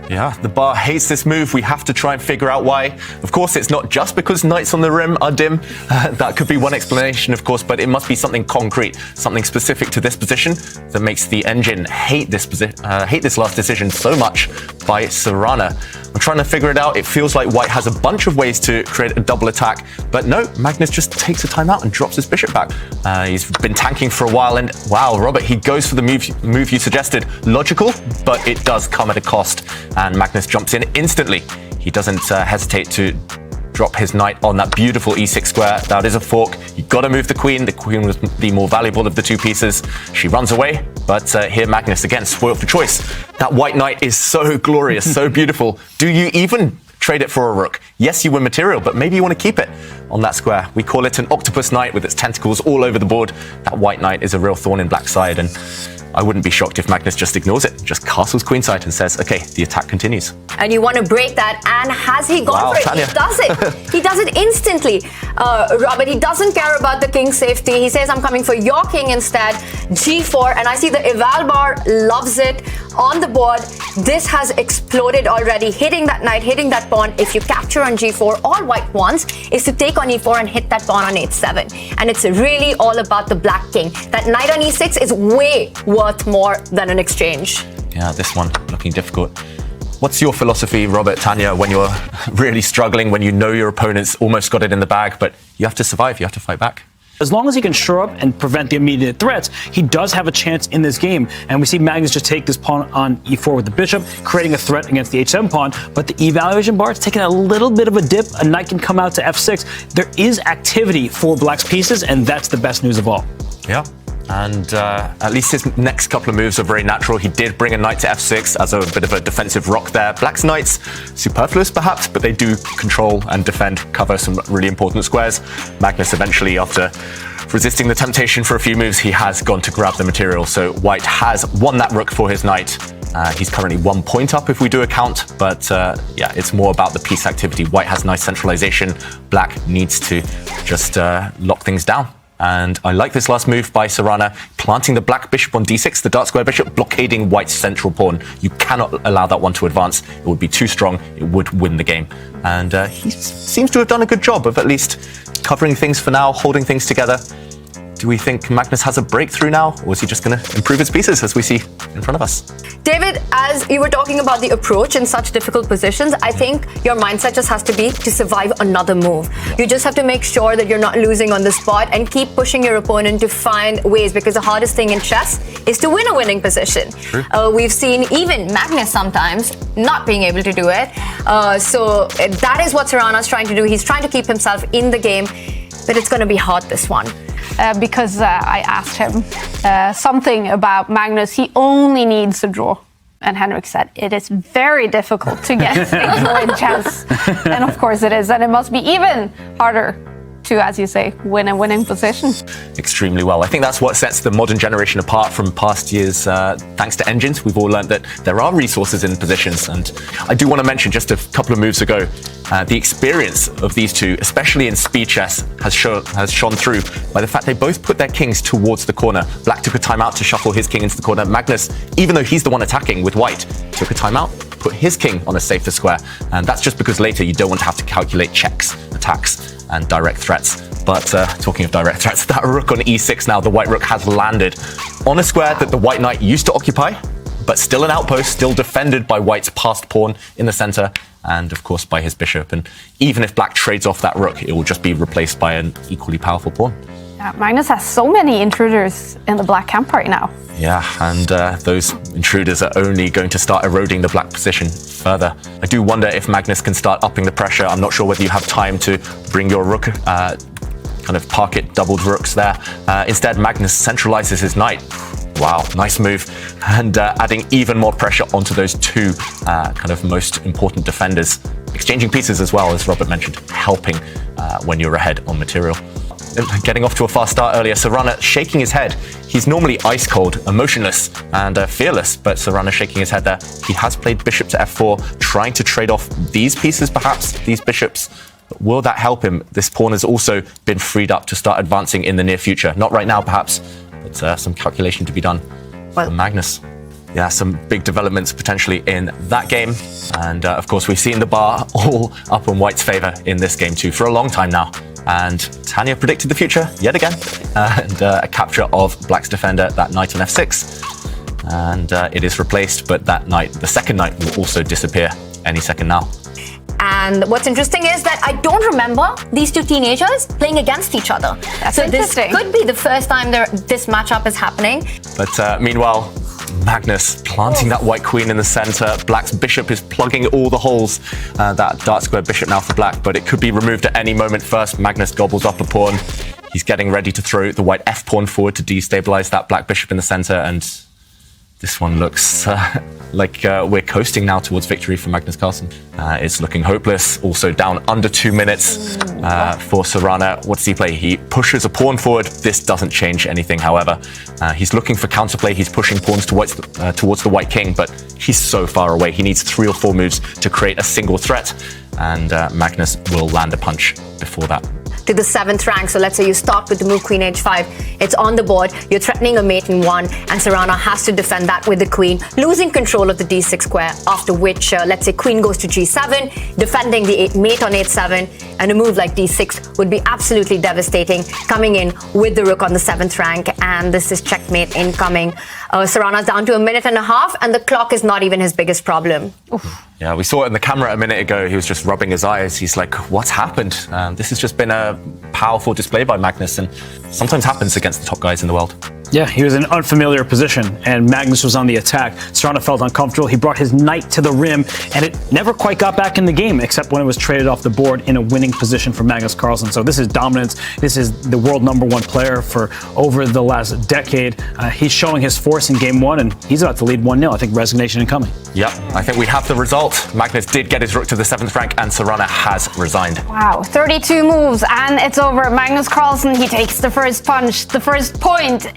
Yeah, the bar hates this move. We have to try and figure out why. Of course, it's not just because knights on the rim are dim. That could be one explanation, of course, but it must be something concrete, something specific to this position that makes the engine hate this last decision so much by Sarana. I'm trying to figure it out. It feels like white has a bunch of ways to create a double attack, but no, Magnus just takes a timeout and drops his bishop back. He's been tanking for a while, and wow, Robert, he goes for the move you suggested. Logical, but it does come at a cost, and Magnus jumps in instantly. He doesn't hesitate to drop his knight on that beautiful e6 square. That is a fork. You've got to move the queen. The queen was the more valuable of the two pieces. She runs away, but here Magnus again spoiled for choice. That white knight is so glorious, so beautiful. Do you even trade it for a rook? Yes, you win material, but maybe you want to keep it on that square. We call it an octopus knight with its tentacles all over the board. That white knight is a real thorn in black side, and I wouldn't be shocked if Magnus just ignores it, just castles queenside and says, okay, the attack continues. And you want to break that, and has he gone for it? Tanya. He does it. He does it instantly. Robert, he doesn't care about the king's safety. He says, I'm coming for your king instead. G4, and I see the eval bar loves it on the board. This has exploded already, hitting that knight, hitting that pawn. If you capture on G4, all white wants is to take on E4 and hit that pawn on H7. And it's really all about the black king. That knight on E6 is way worth more than an exchange. Yeah, this one looking difficult. What's your philosophy, Robert, Tanya, when you're really struggling, when you know your opponent's almost got it in the bag, but you have to survive, you have to fight back? As long as he can shore up and prevent the immediate threats, he does have a chance in this game. And we see Magnus just take this pawn on e4 with the bishop, creating a threat against the h7 pawn. But the evaluation bar is taking a little bit of a dip. A knight can come out to f6. There is activity for black's pieces, and that's the best news of all. Yeah. And at least his next couple of moves are very natural. He did bring a knight to f6 as a bit of a defensive rock there. Black's knights, superfluous perhaps, but they do control and defend, cover some really important squares. Magnus eventually, after resisting the temptation for a few moves, he has gone to grab the material. So white has won that rook for his knight. He's currently 1 point up if we do a count, but yeah, it's more about the piece activity. White has nice centralization. Black needs to just lock things down. And I like this last move by Sarana, planting the black bishop on d6, the dark square bishop, blockading white's central pawn. You cannot allow that one to advance. It would be too strong. It would win the game. And he seems to have done a good job of at least covering things for now, holding things together. Do we think Magnus has a breakthrough now, or is he just going to improve his pieces as we see in front of us? David, as you were talking about the approach in such difficult positions, I think your mindset just has to be to survive another move. You just have to make sure that you're not losing on the spot and keep pushing your opponent to find ways, because the hardest thing in chess is to win a winning position. We've seen even Magnus sometimes not being able to do it. So that is what Sarana's trying to do. He's trying to keep himself in the game, but it's going to be hard, this one. Because I asked him something about Magnus. He only needs a draw. And Henrik said, it is very difficult to get a draw in chess. And of course it is. And it must be even harder to, as you say, win a winning position. Extremely well. I think that's what sets the modern generation apart from past years. Thanks to engines, we've all learned that there are resources in positions. And I do want to mention just a couple of moves ago, the experience of these two, especially in speed chess, has shone through by the fact they both put their kings towards the corner. Black took a timeout to shuffle his king into the corner. Magnus, even though he's the one attacking with white, took a timeout, put his king on a safer square. And that's just because later you don't want to have to calculate checks, attacks, and direct threats. But talking of direct threats, that rook on e6 now, the white rook has landed on a square that the white knight used to occupy, but still an outpost, still defended by white's passed pawn in the center, and of course by his bishop. And even if black trades off that rook, it will just be replaced by an equally powerful pawn. Yeah, Magnus has so many intruders in the black camp right now. Yeah, and those intruders are only going to start eroding the black position further. I do wonder if Magnus can start upping the pressure. I'm not sure whether you have time to bring your rook, kind of park it doubled rooks there. Instead, Magnus centralizes his knight. Wow, nice move. And adding even more pressure onto those two kind of most important defenders. Exchanging pieces as well, as Robert mentioned, helping when you're ahead on material. Getting off to a fast start earlier, Sarana shaking his head. He's normally ice cold, emotionless, and fearless, but Sarana shaking his head there. He has played bishop to f4, trying to trade off these pieces, perhaps, these bishops. But will that help him? This pawn has also been freed up to start advancing in the near future. Not right now, perhaps, but some calculation to be done for Magnus. Yeah, some big developments potentially in that game. And of course, we've seen the bar all up in White's favor in this game too for a long time now. And Tanya predicted the future yet again. And a capture of Black's defender, that knight on f6. And it is replaced, but that knight, the second knight, will also disappear any second now. And what's interesting is that I don't remember these two teenagers playing against each other. That's so interesting. This could be the first time this matchup is happening. But meanwhile, Magnus planting that white queen in the center. Black's bishop is plugging all the holes. That dark square bishop now for Black, but it could be removed at any moment. First, Magnus gobbles up a pawn. He's getting ready to throw the white f pawn forward to destabilize that black bishop in the center, and this one looks like we're coasting now towards victory for Magnus Carlsen. It's looking hopeless. Also down under 2 minutes for Sarana. What does he play? He pushes a pawn forward. This doesn't change anything, however. He's looking for counterplay. He's pushing pawns towards the white king, but he's so far away. He needs 3 or 4 moves to create a single threat, and Magnus will land a punch before that. To the 7th rank. So let's say you start with the move queen h5. It's on the board. You're threatening a mate in 1, and Sarana has to defend that with the queen, losing control of the d6 square, after which, let's say queen goes to g7, defending the mate on h7, and a move like d6 would be absolutely devastating, coming in with the rook on the 7th rank, and this is checkmate incoming. Sarana's down to 1.5 minutes, and the clock is not even his biggest problem. Oof. Yeah, we saw it in the camera a minute ago. He was just rubbing his eyes. He's like, what's happened? This has just been a powerful display by Magnus, and sometimes happens against the top guys in the world. Yeah, he was in an unfamiliar position, and Magnus was on the attack. Sarana felt uncomfortable. He brought his knight to the rim, and it never quite got back in the game, except when it was traded off the board in a winning position for Magnus Carlsen. So this is dominance. This is the world #1 player for over the last decade. He's showing his force in game 1, and he's about to lead 1-0. I think resignation incoming. Yep, I think we have the result. Magnus did get his rook to the 7th rank, and Sarana has resigned. Wow, 32 moves, and it's over. Magnus Carlsen, he takes the first punch, the first point.